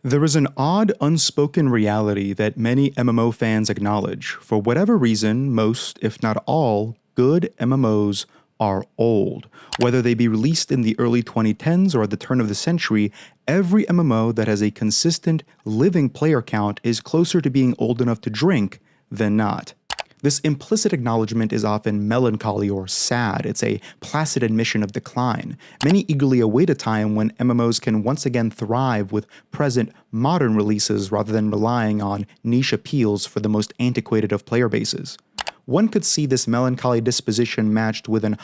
There is an odd, unspoken reality that many MMO fans acknowledge. For whatever reason, most, if not all, good MMOs are old. Whether they be released in the early 2010s or at the turn of the century, every MMO that has a consistent, living player count is closer to being old enough to drink than not. This implicit acknowledgement is often melancholy or sad. It's a placid admission of decline. Many eagerly await a time when MMOs can once again thrive with present, modern releases rather than relying on niche appeals for the most antiquated of player bases. One could see this melancholy disposition matched with an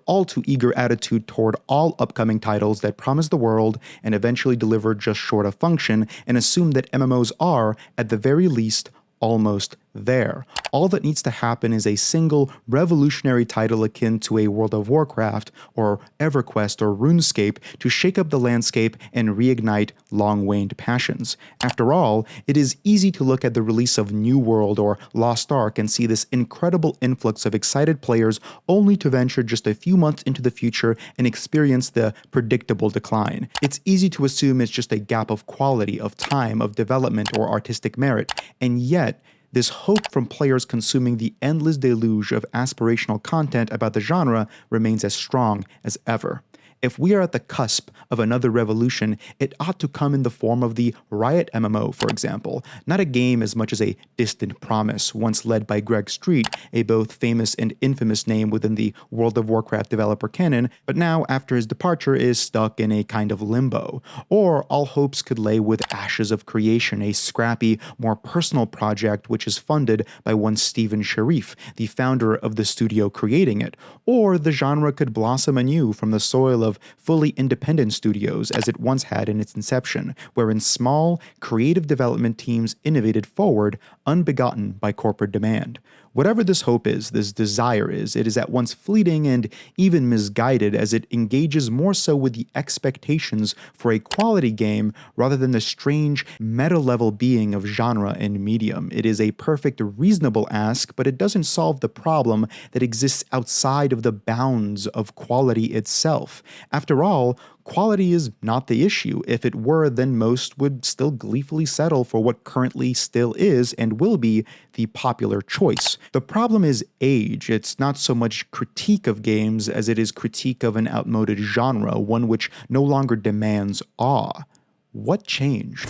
all too eager attitude toward all upcoming titles that promise the world and eventually deliver just short of function, and assume that MMOs are, at the very least, almost there. All that needs to happen is a single revolutionary title akin to a World of Warcraft or EverQuest or Runescape to shake up the landscape and reignite long-waned passions. After all, it is easy to look at the release of New World or Lost Ark and see this incredible influx of excited players only to venture just a few months into the future and experience the predictable decline. It's easy to assume it's just a gap of quality, of time, of development, or artistic merit, and yet this hope from players consuming the endless deluge of aspirational content about the genre remains as strong as ever. If we are at the cusp of another revolution, it ought to come in the form of the Riot MMO, for example, not a game as much as a distant promise, once led by Greg Street, a both famous and infamous name within the World of Warcraft developer canon, but now, after his departure, is stuck in a kind of limbo. Or all hopes could lay with Ashes of Creation, a scrappy, more personal project which is funded by one Stephen Sharif, the founder of the studio creating it. Or the genre could blossom anew from the soil of fully independent studios as it once had in its inception, wherein small, creative development teams innovated forward, unbegotten by corporate demand. Whatever this hope is, this desire is, it is at once fleeting and even misguided, as it engages more so with the expectations for a quality game rather than the strange meta-level being of genre and medium. It is a perfect, reasonable ask, but it doesn't solve the problem that exists outside of the bounds of quality itself. After all, quality is not the issue. If it were, then most would still gleefully settle for what currently still is and will be the popular choice. The problem is age. It's not so much critique of games as it is critique of an outmoded genre, one which no longer demands awe. What changed?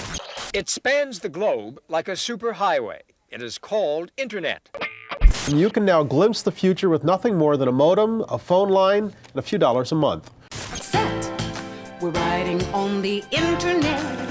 It spans the globe like a superhighway. It is called Internet. You can now glimpse the future with nothing more than a modem, a phone line, and a few dollars a month. We're riding on the internet.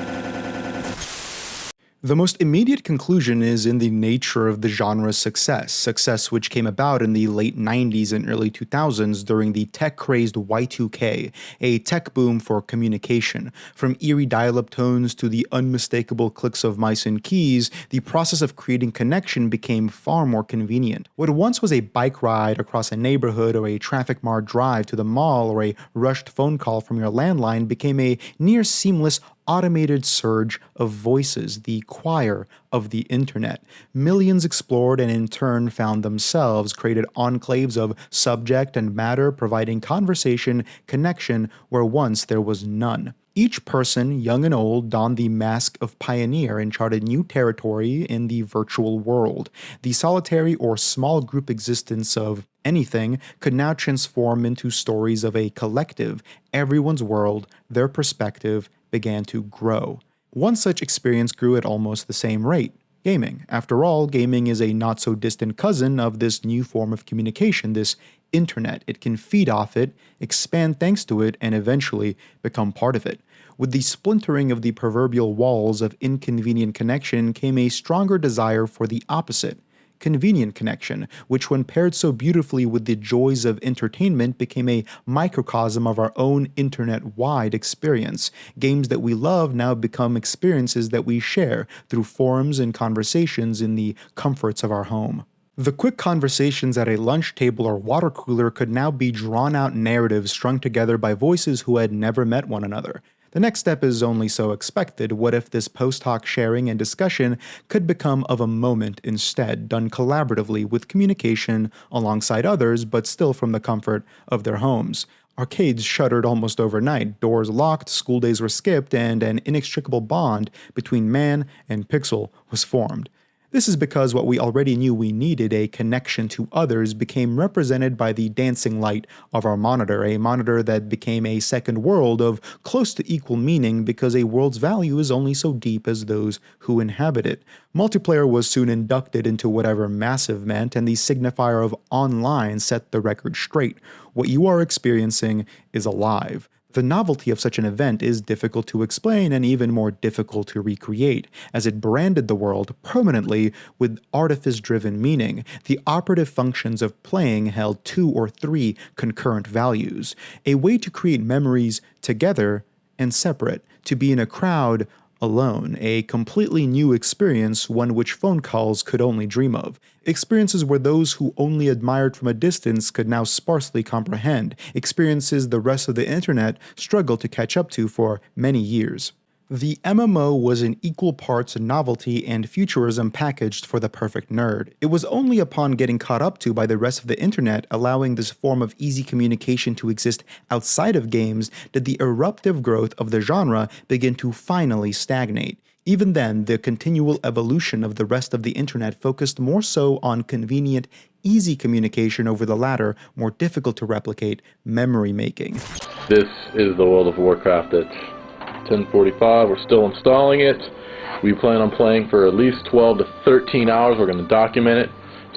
The most immediate conclusion is in the nature of the genre's success which came about in the late 90s and early 2000s during the tech-crazed Y2K, a tech boom for communication. From eerie dial-up tones to the unmistakable clicks of mice and keys, the process of creating connection became far more convenient. What once was a bike ride across a neighborhood or a traffic-marred drive to the mall or a rushed phone call from your landline became a near-seamless automated surge of voices, the choir of the internet. Millions explored and in turn found themselves, created enclaves of subject and matter, providing conversation, connection where once there was none. Each person, young and old, donned the mask of pioneer and charted new territory in the virtual world. The solitary or small group existence of anything could now transform into stories of a collective. Everyone's world, their perspective, began to grow. One such experience grew at almost the same rate: gaming. After all, gaming is a not-so-distant cousin of this new form of communication, this internet. It can feed off it, expand thanks to it, and eventually become part of it. With the splintering of the proverbial walls of inconvenient connection came a stronger desire for the opposite: convenient connection, which when paired so beautifully with the joys of entertainment became a microcosm of our own internet-wide experience. Games that we love now become experiences that we share through forums and conversations in the comforts of our home. The quick conversations at a lunch table or water cooler could now be drawn-out narratives strung together by voices who had never met one another. The next step is only so expected. What if this post-hoc sharing and discussion could become of a moment instead, done collaboratively with communication alongside others, but still from the comfort of their homes? Arcades shuttered almost overnight, doors locked, school days were skipped, and an inextricable bond between man and pixel was formed. This is because what we already knew we needed, a connection to others, became represented by the dancing light of our monitor, a monitor that became a second world of close to equal meaning because a world's value is only so deep as those who inhabit it. Multiplayer was soon inducted into whatever massive meant, and the signifier of online set the record straight. What you are experiencing is alive. The novelty of such an event is difficult to explain and even more difficult to recreate, as it branded the world permanently with artifice-driven meaning. The operative functions of playing held 2 or 3 concurrent values, a way to create memories together and separate, to be in a crowd alone, a completely new experience, one which phone calls could only dream of. Experiences where those who only admired from a distance could now sparsely comprehend, experiences the rest of the internet struggled to catch up to for many years. The MMO was in equal parts novelty and futurism packaged for the perfect nerd. It was only upon getting caught up to by the rest of the internet, allowing this form of easy communication to exist outside of games, did the eruptive growth of the genre begin to finally stagnate. Even then, the continual evolution of the rest of the internet focused more so on convenient, easy communication over the latter, more difficult to replicate, memory making. This is the World of Warcraft at 10:45. We're still installing it. We plan on playing for at least 12 to 13 hours. We're going to document it.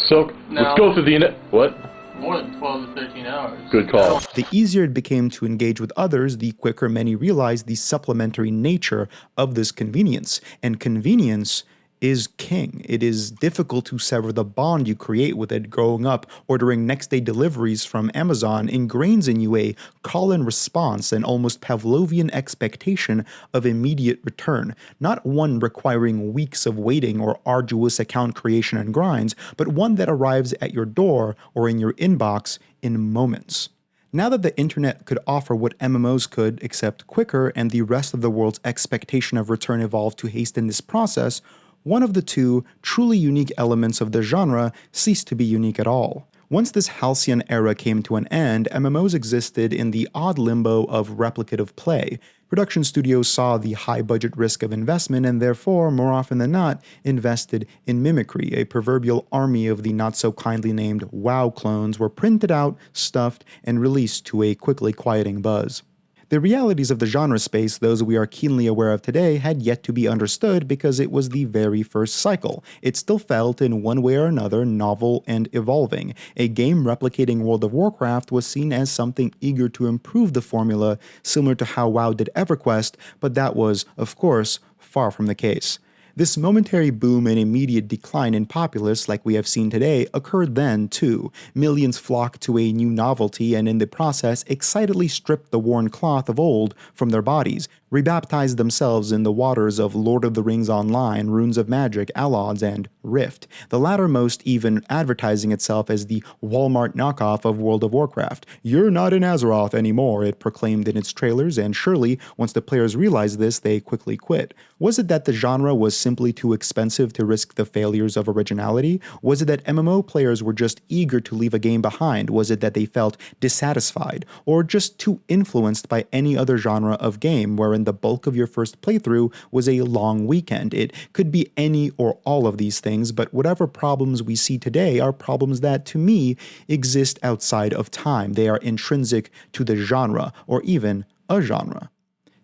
So, let's go through the What? More than 12 to 13 hours. Good call. The easier it became to engage with others, the quicker many realized the supplementary nature of this convenience. And convenience is king. It is difficult to sever the bond you create with it. Growing up, ordering next-day deliveries from Amazon ingrains in you a call-and response, an almost Pavlovian expectation of immediate return, not one requiring weeks of waiting or arduous account creation and grinds, but one that arrives at your door or in your inbox in moments. Now that the internet could offer what MMOs could, except quicker, and the rest of the world's expectation of return evolved to hasten this process, one of the two truly unique elements of the genre ceased to be unique at all. Once this halcyon era came to an end, MMOs existed in the odd limbo of replicative play. Production studios saw the high-budget risk of investment and therefore, more often than not, invested in Mimicry. A proverbial army of the not-so-kindly named WoW clones were printed out, stuffed, and released to a quickly quieting buzz. The realities of the genre space, those we are keenly aware of today, had yet to be understood because it was the very first cycle. It still felt, in one way or another, novel and evolving. A game replicating World of Warcraft was seen as something eager to improve the formula, similar to how WoW did EverQuest, but that was, of course, far from the case. This momentary boom and immediate decline in populace, like we have seen today, occurred then, too. Millions flocked to a new novelty and in the process excitedly stripped the worn cloth of old from their bodies, rebaptized themselves in the waters of Lord of the Rings Online, Runes of Magic, Allods, and Rift, the lattermost even advertising itself as the Walmart knockoff of World of Warcraft. "You're not in Azeroth anymore," it proclaimed in its trailers, and surely, once the players realized this, they quickly quit. Was it that the genre was simply too expensive to risk the failures of originality? Was it that MMO players were just eager to leave a game behind? Was it that they felt dissatisfied, or just too influenced by any other genre of game wherein the bulk of your first playthrough was a long weekend? It could be any or all of these things, but whatever problems we see today are problems that, to me, exist outside of time. They are intrinsic to the genre, or even a genre.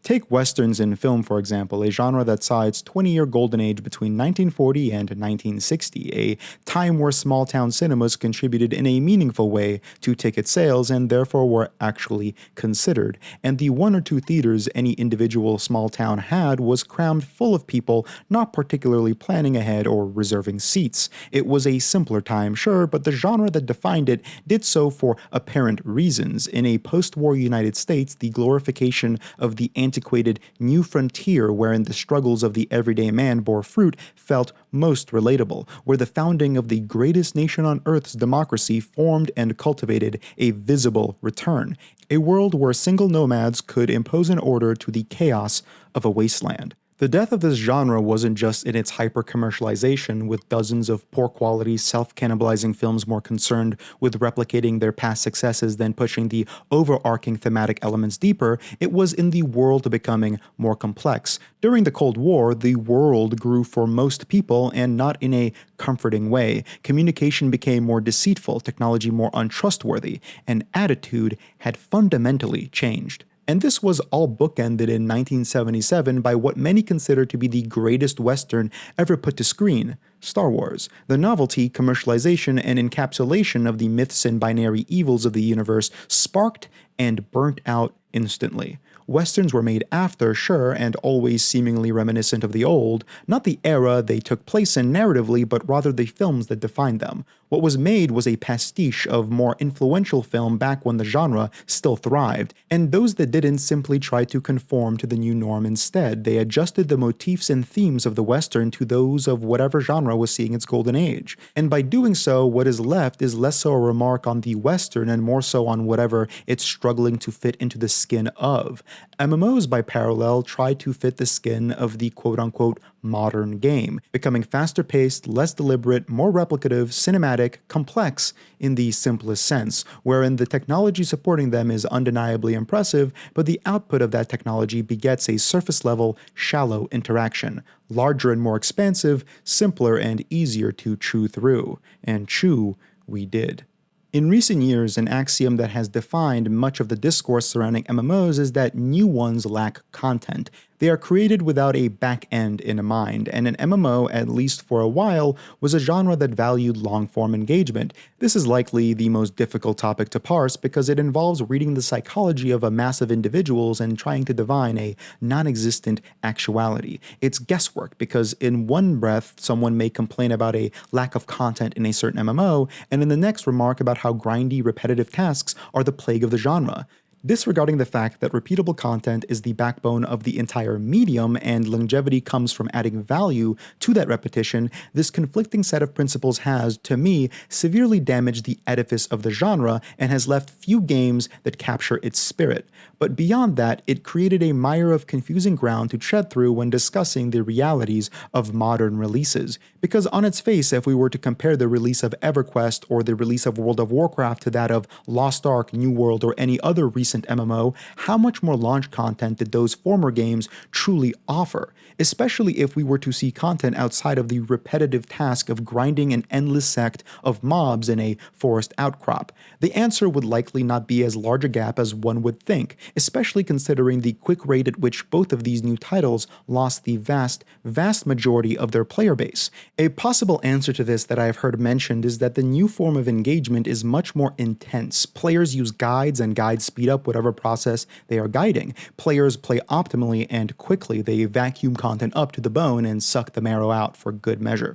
Take westerns in film, for example, a genre that saw its 20-year golden age between 1940 and 1960, a time where small-town cinemas contributed in a meaningful way to ticket sales and therefore were actually considered, and the 1 or 2 theaters any individual small town had was crammed full of people not particularly planning ahead or reserving seats. It was a simpler time, sure, but the genre that defined it did so for apparent reasons. In a post-war United States, the glorification of the antiquated new frontier wherein the struggles of the everyday man bore fruit felt most relatable, where the founding of the greatest nation on earth's democracy formed and cultivated a visible return, a world where single nomads could impose an order to the chaos of a wasteland. The death of this genre wasn't just in its hyper-commercialization, with dozens of poor-quality, self-cannibalizing films more concerned with replicating their past successes than pushing the overarching thematic elements deeper. It was in the world becoming more complex. During the Cold War, the world grew for most people, and not in a comforting way. Communication became more deceitful, technology more untrustworthy, and attitude had fundamentally changed. And this was all bookended in 1977 by what many consider to be the greatest Western ever put to screen, Star Wars. The novelty, commercialization, and encapsulation of the myths and binary evils of the universe sparked and burnt out instantly. Westerns were made after, sure, and always seemingly reminiscent of the old, not the era they took place in narratively, but rather the films that defined them. What was made was a pastiche of more influential film back when the genre still thrived, and those that didn't simply tried to conform to the new norm instead. They adjusted the motifs and themes of the Western to those of whatever genre was seeing its golden age. And by doing so, what is left is less so a remark on the Western and more so on whatever it's struggling to fit into the skin of. MMOs, by parallel, try to fit the skin of the quote-unquote modern game, becoming faster-paced, less deliberate, more replicative, cinematic, complex in the simplest sense, wherein the technology supporting them is undeniably impressive, but the output of that technology begets a surface-level, shallow interaction, larger and more expansive, simpler and easier to chew through. And chew we did. In recent years, an axiom that has defined much of the discourse surrounding MMOs is that new ones lack content. They are created without a back end in mind, and an MMO, at least for a while, was a genre that valued long-form engagement. This is likely the most difficult topic to parse because it involves reading the psychology of a mass of individuals and trying to divine a non-existent actuality. It's guesswork because in one breath, someone may complain about a lack of content in a certain MMO, and in the next remark about how grindy, repetitive tasks are the plague of the genre. Disregarding the fact that repeatable content is the backbone of the entire medium and longevity comes from adding value to that repetition, this conflicting set of principles has, to me, severely damaged the edifice of the genre and has left few games that capture its spirit. But beyond that, it created a mire of confusing ground to tread through when discussing the realities of modern releases. Because on its face, if we were to compare the release of EverQuest or the release of World of Warcraft to that of Lost Ark, New World, or any other recent MMO, how much more launch content did those former games truly offer? Especially if we were to see content outside of the repetitive task of grinding an endless sect of mobs in a forest outcrop. The answer would likely not be as large a gap as one would think, especially considering the quick rate at which both of these new titles lost the vast majority of their player base. A possible answer to this that I have heard mentioned is that the new form of engagement is much more intense. Players use guides, and guides speed up whatever process they are guiding. Players play optimally and quickly. They vacuum content up to the bone and suck the marrow out for good measure.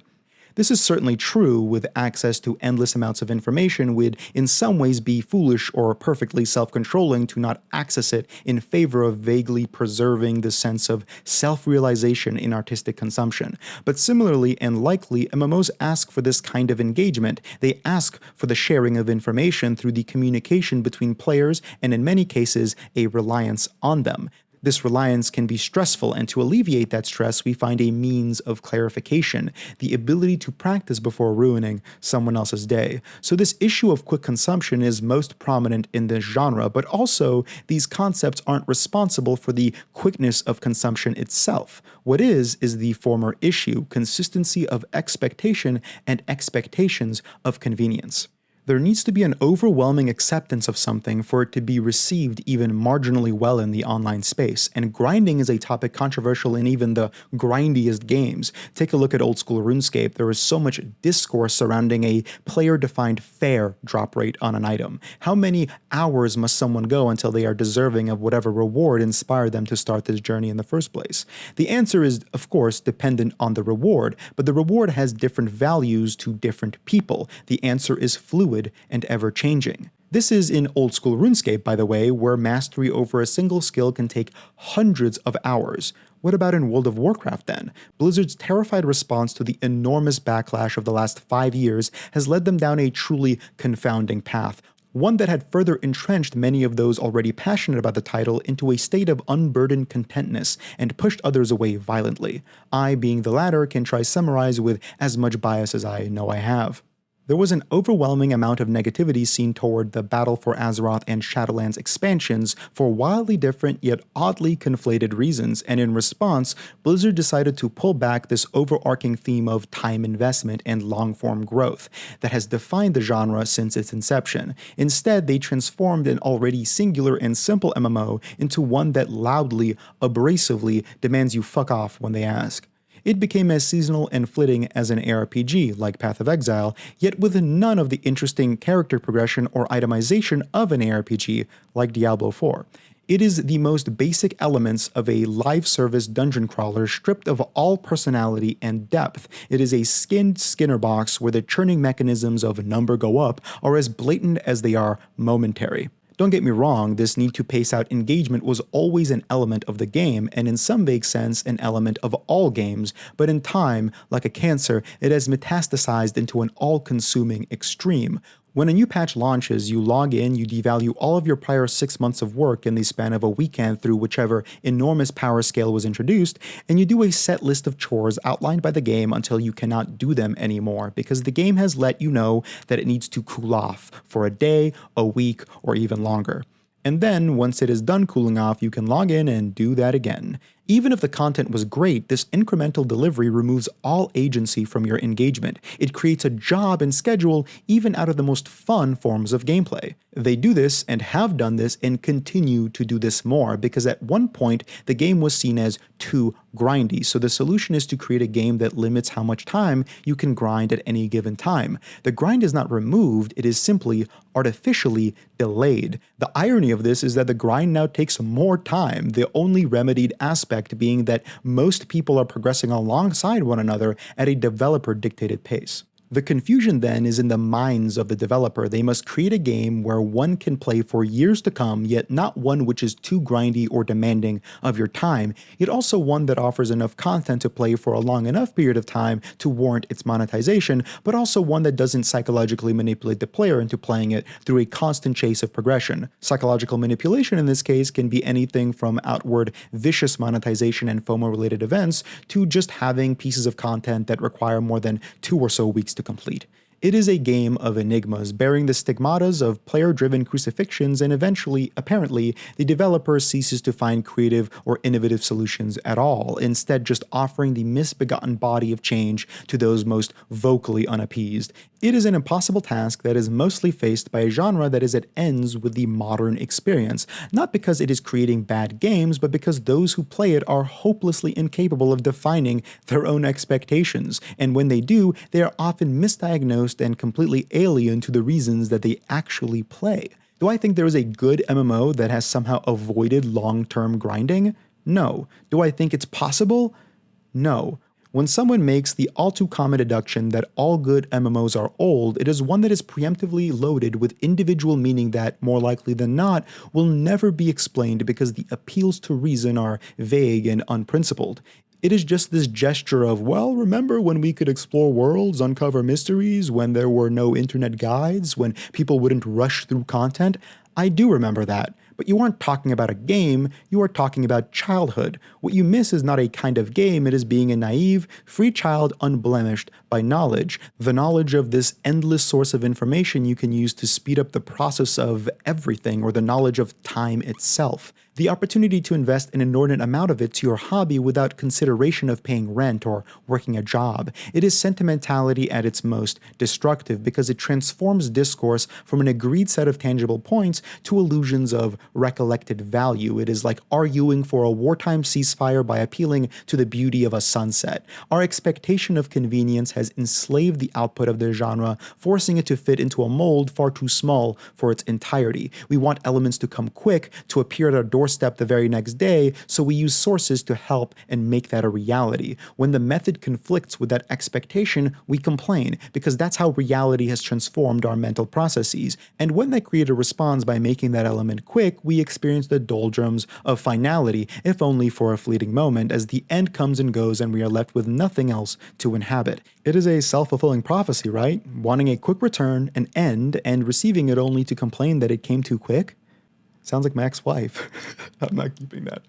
This is certainly true. With access to endless amounts of information would in some ways be foolish or perfectly self-controlling to not access it in favor of vaguely preserving the sense of self-realization in artistic consumption. But similarly and likely, MMOs ask for this kind of engagement. They ask for the sharing of information through the communication between players and in many cases a reliance on them. This reliance can be stressful, and to alleviate that stress, we find a means of clarification, the ability to practice before ruining someone else's day. So this issue of quick consumption is most prominent in this genre, but also these concepts aren't responsible for the quickness of consumption itself. What is the former issue, consistency of expectation and expectations of convenience. There needs to be an overwhelming acceptance of something for it to be received even marginally well in the online space, and grinding is a topic controversial in even the grindiest games. Take a look at old school Runescape. There is so much discourse surrounding a player-defined fair drop rate on an item. How many hours must someone go until they are deserving of whatever reward inspired them to start this journey in the first place? The answer is, of course, dependent on the reward, but the reward has different values to different people. The answer is fluid and ever-changing. This is in old school RuneScape, by the way, where mastery over a single skill can take hundreds of hours. What about in World of Warcraft then? Blizzard's terrified response to the enormous backlash of the last 5 years has led them down a truly confounding path. one that had further entrenched many of those already passionate about the title into a state of unburdened contentness and pushed others away violently. I, being the latter, can try summarize with as much bias as I know I have. There was an overwhelming amount of negativity seen toward the Battle for Azeroth and Shadowlands expansions for wildly different yet oddly conflated reasons, and in response, Blizzard decided to pull back this overarching theme of time investment and long-form growth that has defined the genre since its inception. Instead, they transformed an already singular and simple MMO into one that loudly, abrasively demands you fuck off when they ask. It became as seasonal and flitting as an ARPG like Path of Exile, yet with none of the interesting character progression or itemization of an ARPG like Diablo 4. It is the most basic elements of a live service dungeon crawler stripped of all personality and depth. It is a skinned Skinner box where the churning mechanisms of number go up are as blatant as they are momentary. Don't get me wrong, this need to pace out engagement was always an element of the game, and in some vague sense, an element of all games, but in time, like a cancer, it has metastasized into an all-consuming extreme. When a new patch launches, you log in, you devalue all of your prior 6 months of work in the span of a weekend through whichever enormous power scale was introduced, and you do a set list of chores outlined by the game until you cannot do them anymore, because the game has let you know that it needs to cool off for a day, a week, or even longer. And then, once it is done cooling off, you can log in and do that again. Even if the content was great, this incremental delivery removes all agency from your engagement. It creates a job and schedule even out of the most fun forms of gameplay. They do this and have done this and continue to do this more because at one point the game was seen as too grindy, so the solution is to create a game that limits how much time you can grind at any given time. The grind is not removed, it is simply artificially delayed. The irony of this is that the grind now takes more time, the only remedied aspect being that most people are progressing alongside one another at a developer-dictated pace. The confusion then is in the minds of the developer. They must create a game where one can play for years to come, yet not one which is too grindy or demanding of your time, yet also one that offers enough content to play for a long enough period of time to warrant its monetization, but also one that doesn't psychologically manipulate the player into playing it through a constant chase of progression. Psychological manipulation in this case can be anything from outward vicious monetization and FOMO-related events to just having pieces of content that require more than 2 or so weeks to complete. It is a game of enigmas, bearing the stigmatas of player-driven crucifixions, and eventually, apparently, the developer ceases to find creative or innovative solutions at all, instead just offering the misbegotten body of change to those most vocally unappeased. It is an impossible task that is mostly faced by a genre that is at ends with the modern experience, not because it is creating bad games, but because those who play it are hopelessly incapable of defining their own expectations, and when they do, they are often misdiagnosed and completely alien to the reasons that they actually play. Do I think there is a good MMO that has somehow avoided long-term grinding? No. Do I think it's possible? No. When someone makes the all-too-common deduction that all good MMOs are old, it is one that is preemptively loaded with individual meaning that, more likely than not, will never be explained because the appeals to reason are vague and unprincipled. It is just this gesture of, well, remember when we could explore worlds, uncover mysteries, when there were no internet guides, when people wouldn't rush through content? I do remember that. But you aren't talking about a game, you are talking about childhood. What you miss is not a kind of game, it is being a naive, free child unblemished by knowledge. The knowledge of this endless source of information you can use to speed up the process of everything, or the knowledge of time itself. The opportunity to invest an inordinate amount of it to your hobby without consideration of paying rent or working a job. It is sentimentality at its most destructive because it transforms discourse from an agreed set of tangible points to illusions of recollected value. It is like arguing for a wartime ceasefire by appealing to the beauty of a sunset. Our expectation of convenience has enslaved the output of the genre, forcing it to fit into a mold far too small for its entirety. We want elements to come quick, to appear at our doorstep step the very next day, so we use sources to help and make that a reality. When the method conflicts with that expectation, we complain, because that's how reality has transformed our mental processes. And when that creator responds by making that element quick, we experience the doldrums of finality, if only for a fleeting moment, as the end comes and goes and we are left with nothing else to inhabit. It is a self-fulfilling prophecy, right? Wanting a quick return, an end, and receiving it only to complain that it came too quick? Sounds like my ex-wife. I'm not keeping that.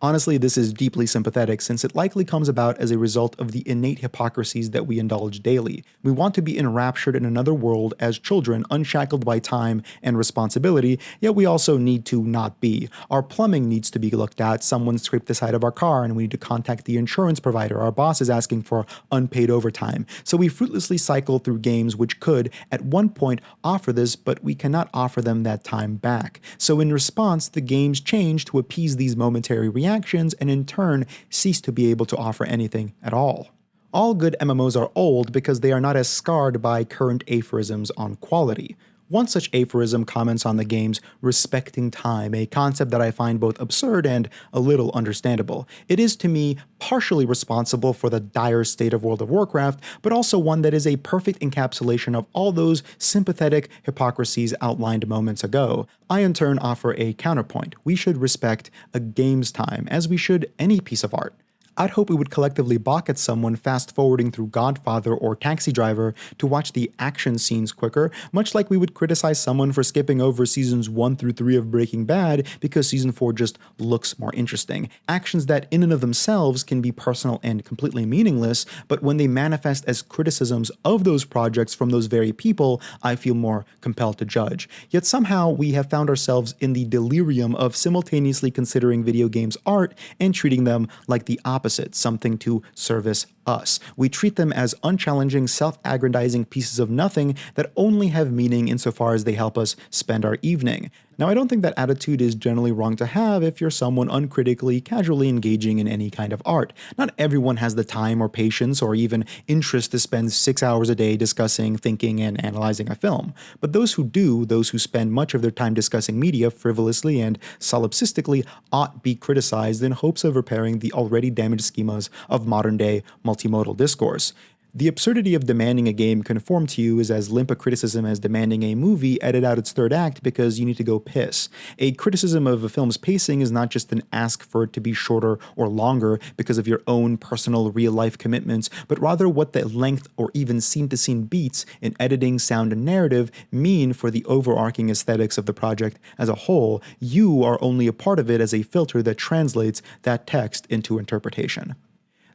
Honestly, this is deeply sympathetic, since it likely comes about as a result of the innate hypocrisies that we indulge daily. We want to be enraptured in another world as children, unshackled by time and responsibility, yet we also need to not be. Our plumbing needs to be looked at, someone scraped the side of our car and we need to contact the insurance provider, our boss is asking for unpaid overtime. So we fruitlessly cycle through games which could, at one point, offer this, but we cannot offer them that time back. So in response, the games change to appease these momentary reactions and in turn cease to be able to offer anything at all. All good MMOs are old because they are not as scarred by current aphorisms on quality. One such aphorism comments on the game's respecting time, a concept that I find both absurd and a little understandable. It is, to me, partially responsible for the dire state of World of Warcraft, but also one that is a perfect encapsulation of all those sympathetic hypocrisies outlined moments ago. I in turn offer a counterpoint. We should respect a game's time, as we should any piece of art. I'd hope we would collectively balk at someone fast-forwarding through Godfather or Taxi Driver to watch the action scenes quicker, much like we would criticize someone for skipping over seasons 1 through 3 of Breaking Bad because season 4 just looks more interesting. Actions that in and of themselves can be personal and completely meaningless, but when they manifest as criticisms of those projects from those very people, I feel more compelled to judge. Yet somehow we have found ourselves in the delirium of simultaneously considering video games art and treating them like the opposite, something to service us. We treat them as unchallenging, self-aggrandizing pieces of nothing that only have meaning insofar as they help us spend our evening. Now, I don't think that attitude is generally wrong to have if you're someone uncritically, casually engaging in any kind of art. Not everyone has the time or patience or even interest to spend 6 hours a day discussing, thinking, and analyzing a film. But those who do, those who spend much of their time discussing media frivolously and solipsistically, ought be criticized in hopes of repairing the already damaged schemas of modern-day multimodal discourse. The absurdity of demanding a game conform to you is as limp a criticism as demanding a movie edit out its third act because you need to go piss. A criticism of a film's pacing is not just an ask for it to be shorter or longer because of your own personal real-life commitments, but rather what the length or even scene-to-scene beats in editing, sound, and narrative mean for the overarching aesthetics of the project as a whole. You are only a part of it as a filter that translates that text into interpretation.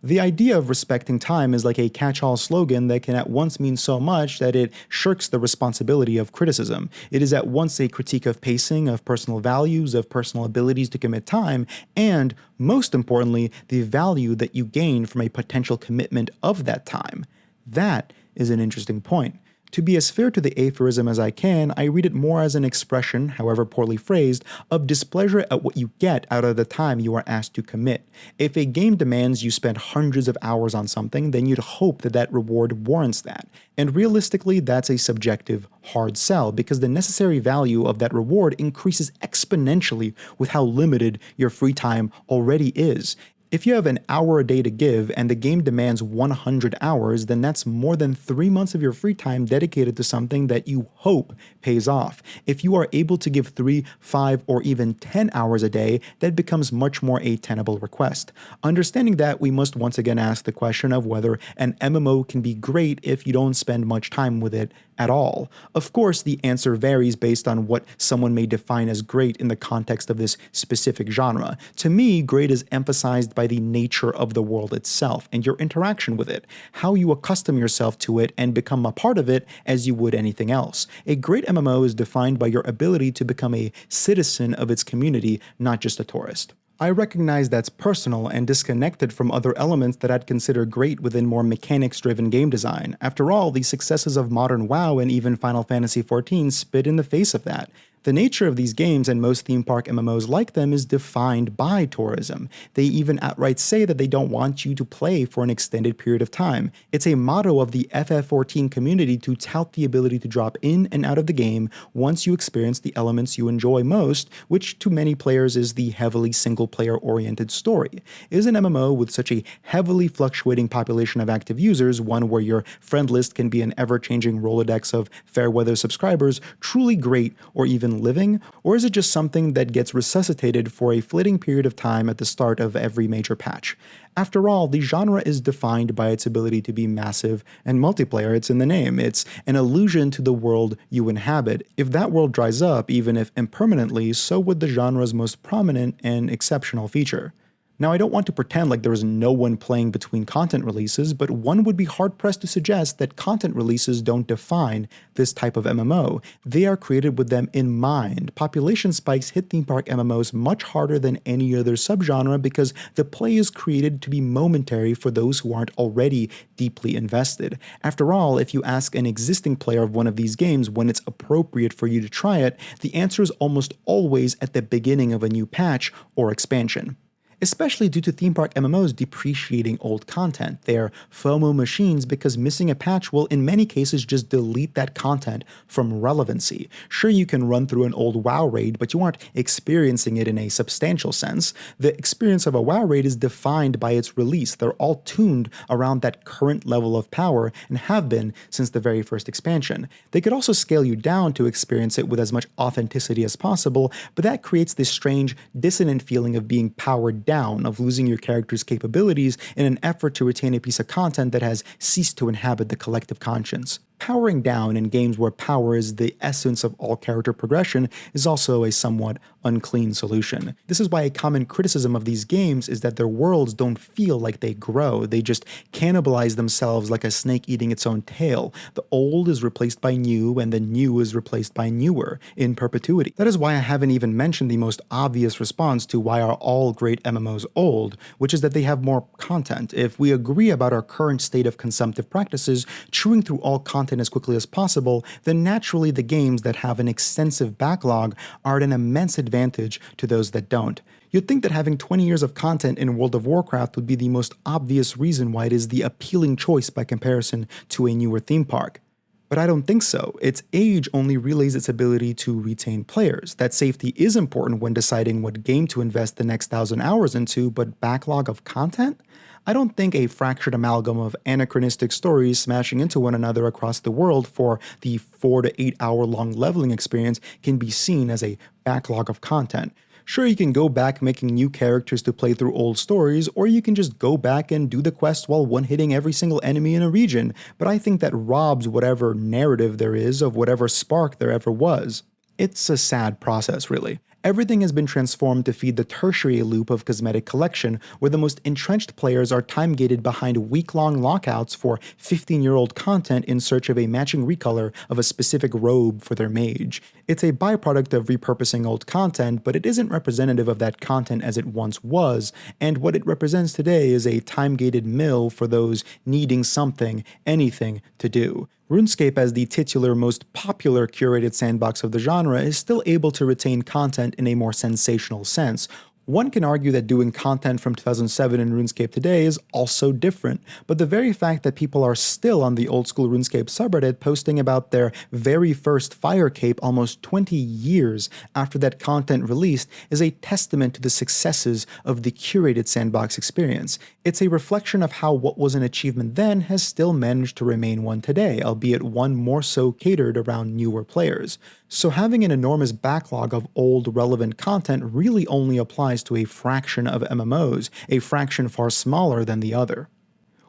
The idea of respecting time is like a catch-all slogan that can at once mean so much that it shirks the responsibility of criticism. It is at once a critique of pacing, of personal values, of personal abilities to commit time, and, most importantly, the value that you gain from a potential commitment of that time. That is an interesting point. To be as fair to the aphorism as I can, I read it more as an expression, however poorly phrased, of displeasure at what you get out of the time you are asked to commit. If a game demands you spend hundreds of hours on something, then you'd hope that that reward warrants that. And realistically, that's a subjective, hard sell, because the necessary value of that reward increases exponentially with how limited your free time already is. If you have an hour a day to give and the game demands 100 hours, then that's more than 3 months of your free time dedicated to something that you hope pays off. If you are able to give 3, 5, or even 10 hours a day, that becomes much more a tenable request. Understanding that, we must once again ask the question of whether an MMO can be great if you don't spend much time with it at all. Of course, the answer varies based on what someone may define as great in the context of this specific genre. To me, great is emphasized by the nature of the world itself and your interaction with it, how you accustom yourself to it and become a part of it as you would anything else. A great MMO is defined by your ability to become a citizen of its community, not just a tourist. I recognize that's personal and disconnected from other elements that I'd consider great within more mechanics-driven game design. After all, the successes of modern WoW and even Final Fantasy XIV spit in the face of that. The nature of these games and most theme park MMOs like them is defined by tourism. They even outright say that they don't want you to play for an extended period of time. It's a motto of the FF14 community to tout the ability to drop in and out of the game once you experience the elements you enjoy most, which to many players is the heavily single-player oriented story. Is an MMO with such a heavily fluctuating population of active users, one where your friend list can be an ever-changing Rolodex of fair-weather subscribers, truly great or even living, or is it just something that gets resuscitated for a flitting period of time at the start of every major patch? After all, the genre is defined by its ability to be massive and multiplayer. It's in the name. It's an allusion to the world you inhabit. If that world dries up, even if impermanently, so would the genre's most prominent and exceptional feature. Now, I don't want to pretend like there is no one playing between content releases, but one would be hard-pressed to suggest that content releases don't define this type of MMO. They are created with them in mind. Population spikes hit theme park MMOs much harder than any other subgenre because the play is created to be momentary for those who aren't already deeply invested. After all, if you ask an existing player of one of these games when it's appropriate for you to try it, the answer is almost always at the beginning of a new patch or expansion. Especially due to theme park MMOs depreciating old content. They're FOMO machines because missing a patch will in many cases just delete that content from relevancy. Sure, you can run through an old WoW raid, but you aren't experiencing it in a substantial sense. The experience of a WoW raid is defined by its release. They're all tuned around that current level of power and have been since the very first expansion. They could also scale you down to experience it with as much authenticity as possible, but that creates this strange, dissonant feeling of being powered down, of losing your character's capabilities in an effort to retain a piece of content that has ceased to inhabit the collective conscience. Powering down in games where power is the essence of all character progression is also a somewhat unclean solution. This is why a common criticism of these games is that their worlds don't feel like they grow. They just cannibalize themselves like a snake eating its own tail. The old is replaced by new, and the new is replaced by newer in perpetuity. That is why I haven't even mentioned the most obvious response to why are all great MMOs old, which is that they have more content. If we agree about our current state of consumptive practices, chewing through all content as quickly as possible, then naturally the games that have an extensive backlog are at an immense advantage to those that don't. You'd think that having 20 years of content in World of Warcraft would be the most obvious reason why it is the appealing choice by comparison to a newer theme park. But I don't think so. Its age only relays its ability to retain players. That safety is important when deciding what game to invest the next 1,000 hours into, but backlog of content? I don't think a fractured amalgam of anachronistic stories smashing into one another across the world for the 4 to 8 hour long leveling experience can be seen as a backlog of content. Sure, you can go back making new characters to play through old stories, or you can just go back and do the quest while one-hitting every single enemy in a region, but I think that robs whatever narrative there is of whatever spark there ever was. It's a sad process, really. Everything has been transformed to feed the tertiary loop of cosmetic collection, where the most entrenched players are time-gated behind week-long lockouts for 15-year-old content in search of a matching recolor of a specific robe for their mage. It's a byproduct of repurposing old content, but it isn't representative of that content as it once was, and what it represents today is a time-gated mill for those needing something, anything to do. RuneScape, as the titular most popular curated sandbox of the genre, is still able to retain content in a more sensational sense. One can argue that doing content from 2007 in RuneScape today is also different, but the very fact that people are still on the old-school RuneScape subreddit posting about their very first fire cape almost 20 years after that content released is a testament to the successes of the curated sandbox experience. It's a reflection of how what was an achievement then has still managed to remain one today, albeit one more so catered around newer players. So having an enormous backlog of old relevant content really only applies to a fraction of MMOs, a fraction far smaller than the other.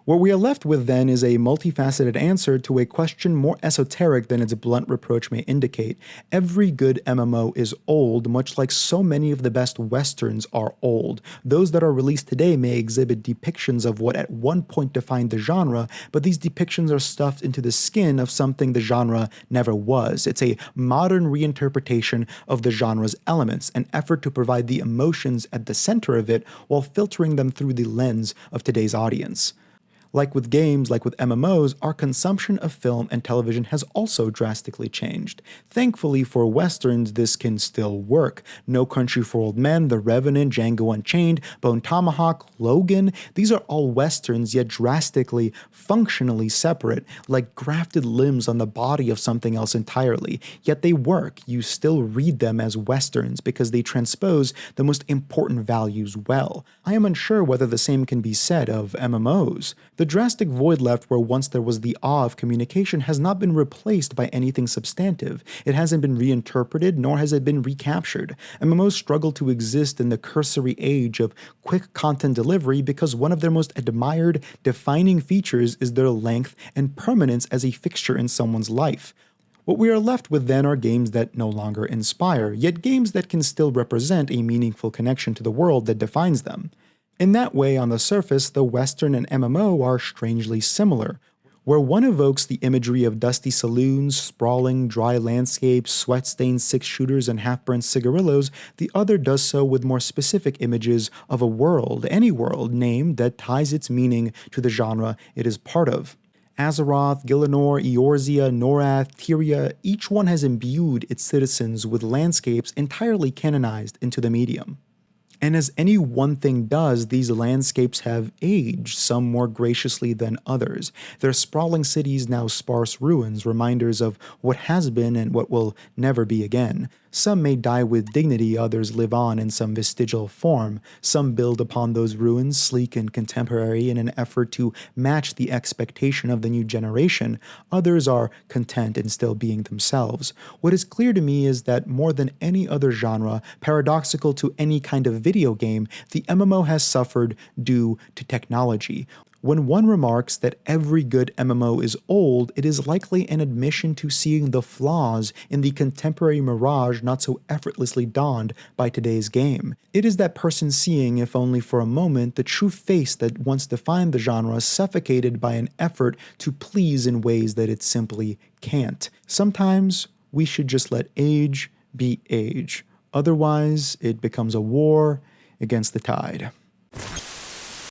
What we are left with then is a multifaceted answer to a question more esoteric than its blunt reproach may indicate. Every good MMO is old, much like so many of the best westerns are old. Those that are released today may exhibit depictions of what at one point defined the genre, but these depictions are stuffed into the skin of something the genre never was. It's a modern reinterpretation of the genre's elements, an effort to provide the emotions at the center of it while filtering them through the lens of today's audience. Like with games, like with MMOs, our consumption of film and television has also drastically changed. Thankfully for Westerns, this can still work. No Country for Old Men, The Revenant, Django Unchained, Bone Tomahawk, Logan, these are all Westerns, yet drastically, functionally separate, like grafted limbs on the body of something else entirely. Yet they work. You still read them as Westerns because they transpose the most important values well. I am unsure whether the same can be said of MMOs. The drastic void left where once there was the awe of communication has not been replaced by anything substantive. It hasn't been reinterpreted, nor has it been recaptured. MMOs struggle to exist in the cursory age of quick content delivery because one of their most admired, defining features is their length and permanence as a fixture in someone's life. What we are left with then are games that no longer inspire, yet games that can still represent a meaningful connection to the world that defines them. In that way, on the surface, the Western and MMO are strangely similar. Where one evokes the imagery of dusty saloons, sprawling, dry landscapes, sweat-stained six-shooters, and half-burnt cigarillos, the other does so with more specific images of a world, any world, named that ties its meaning to the genre it is part of. Azeroth, Gielinor, Eorzea, Norath, Tyria, each one has imbued its citizens with landscapes entirely canonized into the medium. And as any one thing does, these landscapes have aged, some more graciously than others. Their sprawling cities now sparse ruins, reminders of what has been and what will never be again. Some may die with dignity, others live on in some vestigial form. Some build upon those ruins, sleek and contemporary, in an effort to match the expectation of the new generation. Others are content in still being themselves. What is clear to me is that more than any other genre, paradoxical to any kind of video game, the MMO has suffered due to technology. When one remarks that every good MMO is old, it is likely an admission to seeing the flaws in the contemporary mirage not so effortlessly donned by today's game. It is that person seeing, if only for a moment, the true face that once defined the genre, suffocated by an effort to please in ways that it simply can't. Sometimes we should just let age be age. Otherwise, it becomes a war against the tide.